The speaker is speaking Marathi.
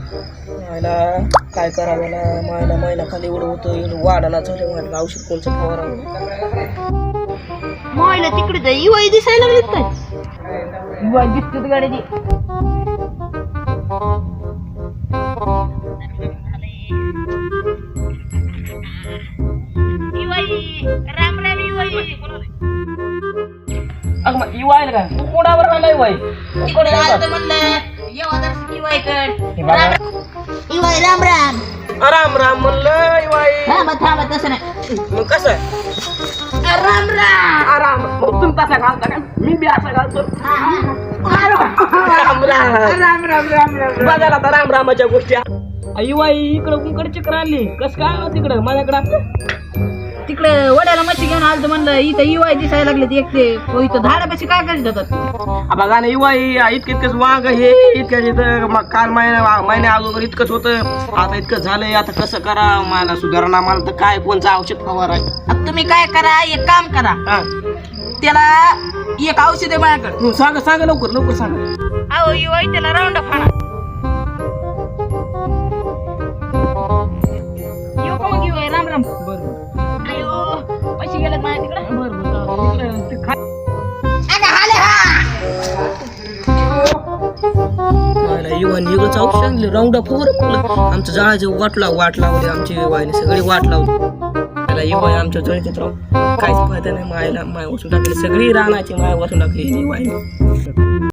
मला काय करावं मला महिना खाली एवढं होतं वाढायला झालं मला औषध कोणचं फवारावं मायला तिकडे जाई युवाई दिसायला लागलीत काय युवाई दिसतात गाडीची राम राम युवाई युवा आहे का तू कोणावर आलाय वय इकडे आलं म्हणलं येवा दर्शक युवाई राम राम राम राम म्हणलं युवाई थांबा तसं नाही मग कसं राम राम आराम मग तुम्ही तसा घालता का मी बी असा घालतो राम राम राम राम राम राम बघायला आता राम रामाच्या गोष्टी युवाई इकडं कुंकड चक्र आणली कसं काय आलं तिकडं माझ्याकडं तिकडे वड्याला मच्छी घेऊन आलतो म्हणलं इथं युवाई दिसायला लागले एकटे इथं झाडापाशी काय करीत होतात बघा ना युवाई इतकंच वाघ हे इतकं काल महिन्या अगोदर इतकंच होतं आता इतकं झालंय आता कसं करा मला सुधारणा मला तर काय कोणचं औषध फवार आहे आता तुम्ही काय करा एक काम करा त्याला एक औषध आहे माझ्याकडे सांगा लवकर सांगा अहो युवाई त्याला राऊंड फाणा येऊ का मग युवाई राम राम बरं अयो पैसे गेलेत माझ्या तिकडे युवानी वेगळंच औषध आणलं राऊंड अप आमचं जाळाचं वाट लावली आमची वाईने सगळी वाट लावली त्याला युवा आमच्या जळीत राहू काहीच फायदा नाही मायला माय वाचून टाकली सगळी रानाची माय वाचून टाकली वाईने